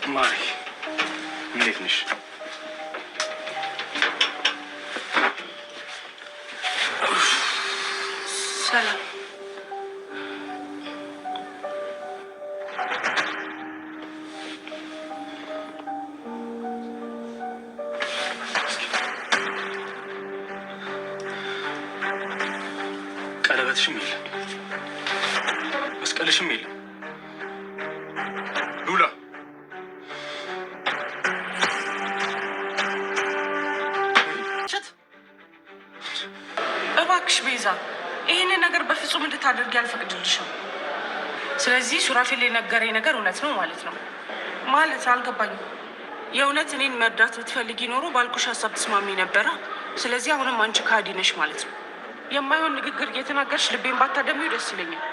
ማሪ እንዴት ነሽ? ሰላም። ቀለበትሽም የለም፣ መስቀልሽም የለም። ሉላ እባክሽ ቤዛ፣ ይህንን ነገር በፍጹም እንድታደርጊ አልፈቅድልሽም። ስለዚህ ሱራፌል የነገረኝ ነገር እውነት ነው ማለት ነው? ማለት አልገባኝም። የእውነት እኔን መርዳት ብትፈልጊ ኖሮ ባልኩሽ ሀሳብ ተስማሚ ነበረ። ስለዚህ አሁንም አንቺ ካዲ ነሽ ማለት ነው። የማይሆን ንግግር እየተናገርሽ ልቤን ባታደሚው ደስ ይለኛል።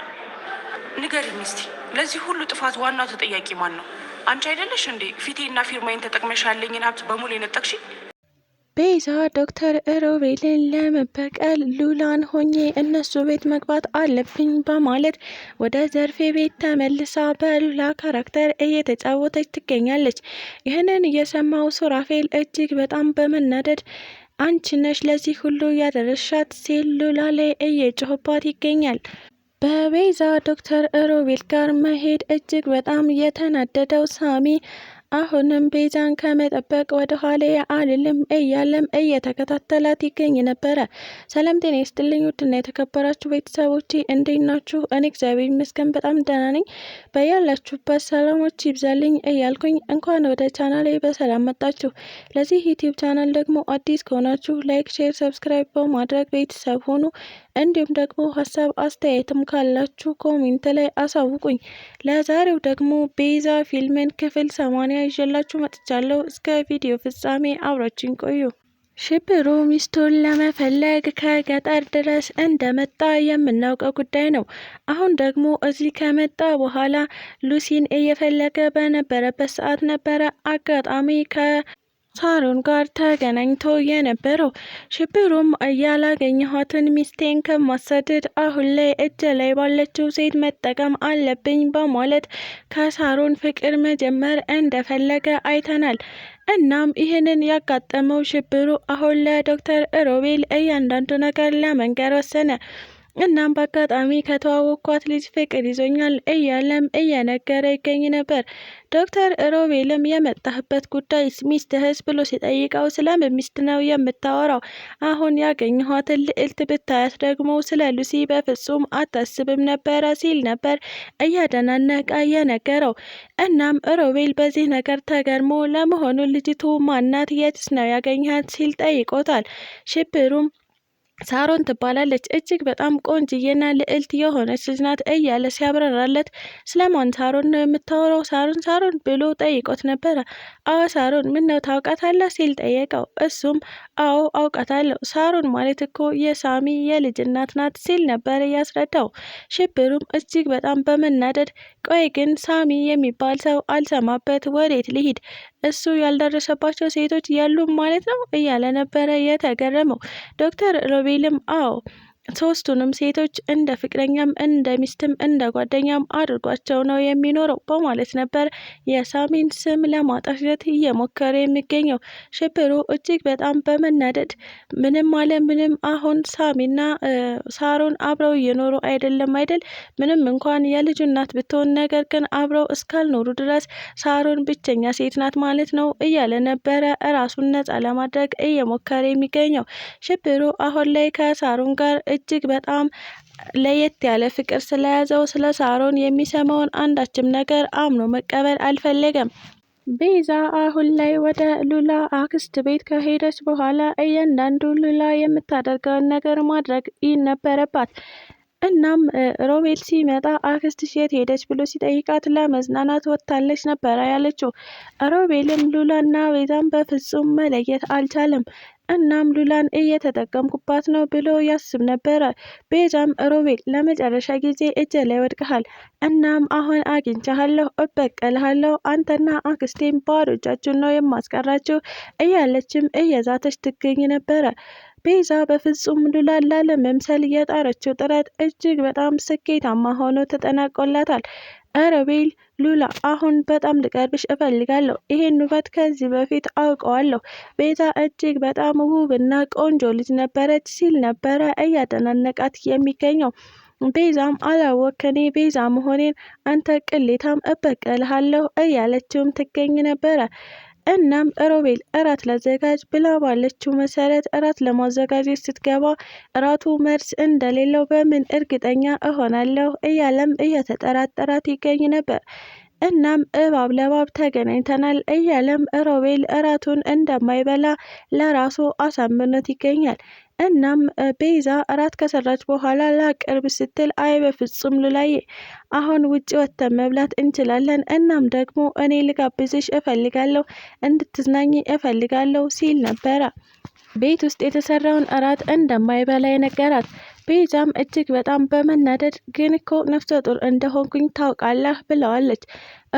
ንገሪኝ እስቲ፣ ለዚህ ሁሉ ጥፋት ዋናው ተጠያቂ ማን ነው? አንቺ አይደለሽ እንዴ ፊቴና ፊርማዬን ተጠቅመሽ ያለኝን ሀብት በሙሉ የነጠቅሽ? ቤዛ ዶክተር ሮቤልን ለመበቀል ሉላን ሆኜ እነሱ ቤት መግባት አለብኝ በማለት ወደ ዘርፌ ቤት ተመልሳ በሉላ ካራክተር እየተጫወተች ትገኛለች። ይህንን የሰማው ሱራፌል እጅግ በጣም በመናደድ አንቺ ነሽ ለዚህ ሁሉ ያደረሻት ሲል ሉላ ላይ እየጮህባት ይገኛል። በቤዛ ዶክተር ሮቤል ጋር መሄድ እጅግ በጣም የተናደደው ሳሚ አሁንም ቤዛን ከመጠበቅ ወደ ኋላ አልልም እያለም እየተከታተላት ይገኝ ነበረ። ሰላም ጤና ይስጥልኝ ውድና የተከበራችሁ ቤተሰቦች እንዴት ናችሁ? እኔ እግዚአብሔር ይመስገን በጣም ደህና ነኝ። በያላችሁበት ሰላሞች ይብዛልኝ እያልኩኝ እንኳን ወደ ቻናሌ በሰላም መጣችሁ። ለዚህ ዩቲዩብ ቻናል ደግሞ አዲስ ከሆናችሁ ላይክ፣ ሼር፣ ሰብስክራይብ በማድረግ ቤተሰብ ሆኑ። እንዲሁም ደግሞ ሀሳብ አስተያየትም ካላችሁ ኮሜንት ላይ አሳውቁኝ። ለዛሬው ደግሞ ቤዛ ፊልምን ክፍል 80 ይዤላችሁ መጥቻለሁ። እስከ ቪዲዮ ፍጻሜ አብራችሁን ቆዩ። ሽብሩ ሚስቱን ለመፈለግ ከገጠር ድረስ እንደመጣ የምናውቀው ጉዳይ ነው። አሁን ደግሞ እዚህ ከመጣ በኋላ ሉሲን እየፈለገ በነበረበት ሰዓት ነበረ አጋጣሚ ሳሮን ጋር ተገናኝቶ የነበረው። ሽብሩም ያላገኘኋትን ሚስቴን ከማሰድድ አሁን ላይ እጅ ላይ ባለችው ሴት መጠቀም አለብኝ በማለት ከሳሮን ፍቅር መጀመር እንደፈለገ አይተናል። እናም ይህንን ያጋጠመው ሽብሩ አሁን ለዶክተር ሮቤል እያንዳንዱ ነገር ለመንገር ወሰነ። እናም በአጋጣሚ ከተዋወቅኳት ልጅ ፍቅር ይዞኛል እያለም እየነገረ ይገኝ ነበር። ዶክተር ሮቤልም የመጣህበት ጉዳይ ሚስትህስ ብሎ ሲጠይቀው ስለምን ሚስት ነው የምታወራው? አሁን ያገኘኋትን ልዕልት ብታያት ደግሞ ስለ ሉሲ በፍጹም አታስብም ነበረ ሲል ነበር እያደናነቀ የነገረው። እናም ሮቤል በዚህ ነገር ተገርሞ ለመሆኑ ልጅቱ ማናት? የትስ ነው ያገኛት? ሲል ጠይቆታል። ሽብሩም ሳሮን ትባላለች፣ እጅግ በጣም ቆንጅዬና ልዕልት የሆነች ልጅ ናት እያለ ሲያብራራለት ስለማን ሳሮን ነው የምታወራው? ሳሮን ብሎ ጠይቆት ነበረ። አዎ ሳሮን፣ ምን ነው ታውቃታለህ? ሲል ጠየቀው። እሱም አዎ አውቃታለሁ፣ ሳሮን ማለት እኮ የሳሚ የልጅ እናት ናት ሲል ነበር ያስረዳው። ሽብሩም እጅግ በጣም በመናደድ ቆይ ግን ሳሚ የሚባል ሰው አልሰማበት ወዴት ልሂድ? እሱ ያልደረሰባቸው ሴቶች ያሉም ማለት ነው እያለ ነበረ የተገረመው። ዶክተር ሮቤልም አዎ ሶስቱንም ሴቶች እንደ ፍቅረኛም እንደ ሚስትም እንደ ጓደኛም አድርጓቸው ነው የሚኖረው በማለት ነበር የሳሚን ስም ለማጠፍሸት እየሞከረ የሚገኘው። ሽብሩ እጅግ በጣም በመናደድ ምንም አለ ምንም አሁን ሳሚና ሳሮን አብረው እየኖሩ አይደለም አይደል? ምንም እንኳን የልጁ እናት ብትሆን ነገር ግን አብረው እስካልኖሩ ድረስ ሳሮን ብቸኛ ሴት ናት ማለት ነው እያለ ነበረ ራሱን ነጻ ለማድረግ እየሞከረ የሚገኘው። ሽብሩ አሁን ላይ ከሳሮን ጋር እጅግ በጣም ለየት ያለ ፍቅር ስለያዘው ስለ ሳሮን የሚሰማውን አንዳችም ነገር አምኖ መቀበል አልፈለገም። ቤዛ አሁን ላይ ወደ ሉላ አክስት ቤት ከሄደች በኋላ እያንዳንዱ ሉላ የምታደርገውን ነገር ማድረግ ነበረባት። እናም ሮቤል ሲመጣ አክስትሽ የት ሄደች ብሎ ሲጠይቃት ለመዝናናት ወጥታለች ነበረ ያለችው። ሮቤልም ሉላና ቤዛን በፍጹም መለየት አልቻለም። እናም ሉላን እየተጠቀምኩባት ነው ብሎ ያስብ ነበረ። ቤዛም ሮቤል ለመጨረሻ ጊዜ እጄ ላይ ወድቀሃል፣ እናም አሁን አግኝቻለሁ፣ እበቀልሃለሁ፣ አንተና አክስቴም ባዶ እጃችሁን ነው የማስቀራችሁ እያለችም እየዛተች ትገኝ ነበረ። ቤዛ በፍጹም ሉላን ላለመምሰል የጣረችው ጥረት እጅግ በጣም ስኬታማ ሆኖ ተጠናቆላታል። ሮቤል ሉላ አሁን በጣም ልቀርብሽ እፈልጋለሁ። ይሄን ውበት ከዚህ በፊት አውቀዋለሁ። ቤዛ እጅግ በጣም ውብና ቆንጆ ልጅ ነበረች ሲል ነበረ እያደናነቃት የሚገኘው። ቤዛም አላወክ እኔ ቤዛ መሆኔን አንተ ቅሌታም እበቀልሃለሁ እያለችውም ትገኝ ነበረ። እናም ሮቤል እራት ላዘጋጅ ብላ ባለችው መሰረት እራት ለማዘጋጀት ስትገባ እራቱ መርስ እንደሌለው በምን እርግጠኛ እሆናለሁ እያለም እየተጠራጠራት ይገኝ ነበር። እናም እባብ ለባብ ተገናኝተናል እያለም ሮቤል እራቱን እንደማይበላ ለራሱ አሳምኖት ይገኛል። እናም ቤዛ እራት ከሰራች በኋላ ላቅርብ ስትል አይ በፍጹም ሉላዬ አሁን ውጭ ወጥተን መብላት እንችላለን። እናም ደግሞ እኔ ልጋብዝሽ እፈልጋለሁ፣ እንድትዝናኝ እፈልጋለሁ ሲል ነበረ። ቤት ውስጥ የተሰራውን እራት እንደማይበላ የነገራት። ቤዛም እጅግ በጣም በመናደድ ግን እኮ ነፍሰ ጡር እንደሆንኩኝ ታውቃለህ ብለዋለች።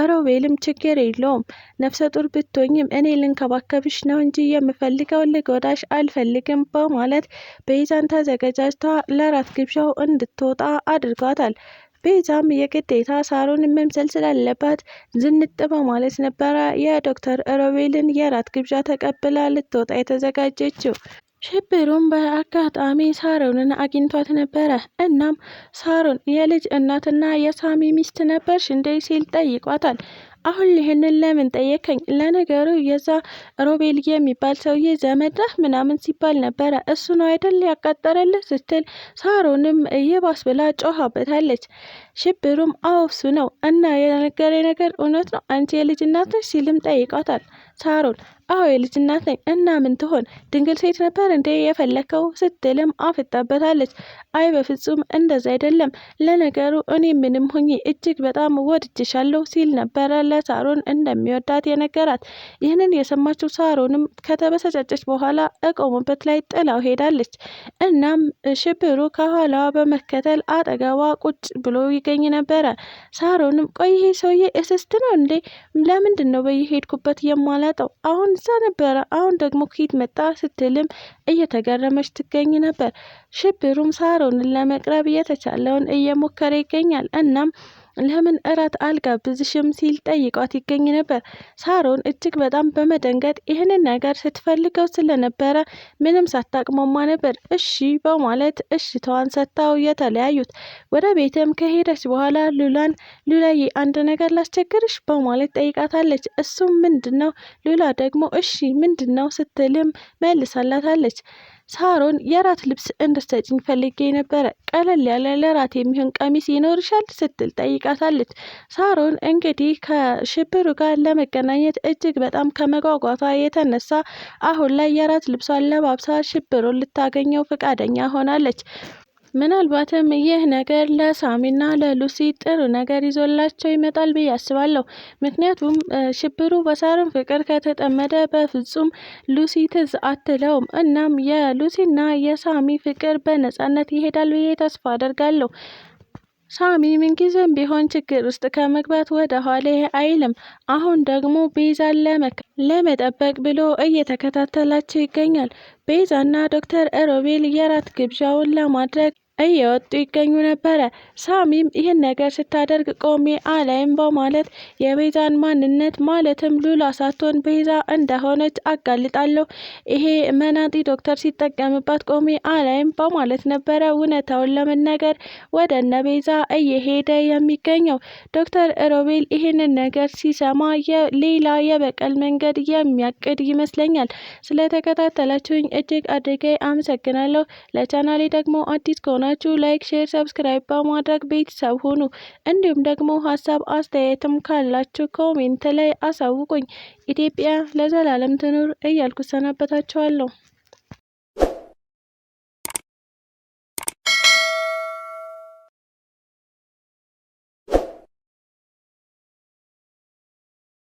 ሮቤልም ችግር የለውም ነፍሰ ጡር ብትሆኝም እኔ ልንከባከብሽ ነው እንጂ የምፈልገው ልጎዳሽ አልፈልግም በማለት ቤዛን ተዘገጃጅታ ለራት ግብዣው እንድትወጣ አድርጓታል። ቤዛም የግዴታ ሳሮን መምሰል ስላለባት ዝንጥ በማለት ነበረ የዶክተር ሮቤልን የራት ግብዣ ተቀብላ ልትወጣ የተዘጋጀችው። ሽብሩም በአጋጣሚ ሳሮንን አግኝቷት ነበረ። እናም ሳሮን የልጅ እናትና የሳሚ ሚስት ነበርሽ እንዴ ሲል ጠይቋታል። አሁን ይህንን ለምን ጠየከኝ? ለነገሩ የዛ ሮቤል የሚባል ሰውዬ ዘመድህ ምናምን ሲባል ነበረ፣ እሱ ነው አይደል ያቃጠረልህ ስትል ሳሮንም ይባስ ብላ ጮኻበታለች። ሽብሩም አዎ እሱ ነው እና የነገረኝ ነገር እውነት ነው አንቺ የልጅ እናት ነሽ ሲልም ጠይቋታል። ሳሮን አዎ የልጅ እናት ነኝ እና ምን ትሆን ድንግል ሴት ነበር እንዴ የፈለከው ስትልም አፍጣበታለች። አይ በፍጹም እንደዛ አይደለም፣ ለነገሩ እኔ ምንም ሆኜ እጅግ በጣም ወድጅሻለሁ ሲል ነበረ ለሳሮን እንደሚወዳት የነገራት። ይህንን የሰማችው ሳሮንም ከተበሳጨች በኋላ እቆሙበት ላይ ጥላው ሄዳለች። እናም ሽብሩ ከኋላዋ በመከተል አጠገቧ ቁጭ ብሎ ይገኝ ነበረ። ሳሮንም ቆይ ይሄ ሰውዬ እስስት ነው እንዴ? ለምንድን ነው በየሄድኩበት የማላጠው? አሁን እዛ ነበረ አሁን ደግሞ ከየት መጣ ስትልም እየተገረመች ትገኝ ነበር። ሽብሩም ሳሮንን ለመቅረብ የተቻለውን እየሞከረ ይገኛል። እናም ለምን እራት አልጋብዝሽም ሲል ጠይቋት ይገኝ ነበር። ሳሮን እጅግ በጣም በመደንገጥ ይህንን ነገር ስትፈልገው ስለነበረ ምንም ሳታቅማማ ነበር እሺ በማለት እሽታዋን ሰጥታው የተለያዩት። ወደ ቤትም ከሄደች በኋላ ሉላዬ አንድ ነገር ላስቸግርሽ በማለት ጠይቃታለች። እሱም ምንድን ነው? ሉላ ደግሞ እሺ ምንድን ነው ስትልም መልሳላታለች። ሳሮን የራት ልብስ እንድትሰጪኝ ፈልጌ ነበረ፣ ቀለል ያለ ለራት የሚሆን ቀሚስ ይኖርሻል ስትል ጠይቃታለች። ሳሮን እንግዲህ ከሽብሩ ጋር ለመገናኘት እጅግ በጣም ከመጓጓቷ የተነሳ አሁን ላይ የራት ልብሷን ለባብሳ ሽብሩን ልታገኘው ፈቃደኛ ሆናለች። ምናልባትም ይህ ነገር ለሳሚና ለሉሲ ጥሩ ነገር ይዞላቸው ይመጣል ብዬ አስባለሁ። ምክንያቱም ሽብሩ በሳሮን ፍቅር ከተጠመደ በፍጹም ሉሲ ትዝ አትለውም። እናም የሉሲና የሳሚ ፍቅር በነጻነት ይሄዳል ብዬ ተስፋ አደርጋለሁ። ሳሚ ምንጊዜም ቢሆን ችግር ውስጥ ከመግባት ወደ ኋላ አይልም። አሁን ደግሞ ቤዛን ለመጠበቅ ብሎ እየተከታተላቸው ይገኛል። ቤዛና ዶክተር ሮቤል የራት ግብዣውን ለማድረግ እየወጡ ይገኙ ነበረ። ሳሚም ይህን ነገር ስታደርግ ቆሜ አላይም በማለት የቤዛን ማንነት ማለትም ሉላ ሳትሆን ቤዛ እንደሆነች አጋልጣለሁ፣ ይሄ መናጢ ዶክተር ሲጠቀምባት ቆሜ አላይም በማለት ነበረ እውነታውን ለመናገር ወደ እነ ቤዛ እየሄደ የሚገኘው። ዶክተር ሮቤል ይህንን ነገር ሲሰማ ሌላ የበቀል መንገድ የሚያቅድ ይመስለኛል። ስለተከታተላችሁኝ እጅግ አድርጌ አመሰግናለሁ። ለቻናሌ ደግሞ አዲስ ከሆነ ላይክ፣ ሼር፣ ሰብስክራይብ በማድረግ ቤተሰብ ሁኑ። እንዲሁም ደግሞ ሀሳብ አስተያየትም ካላችሁ ኮሜንት ላይ አሳውቁኝ። ኢትዮጵያ ለዘላለም ትኑር እያልኩ ሰናበታችኋለሁ።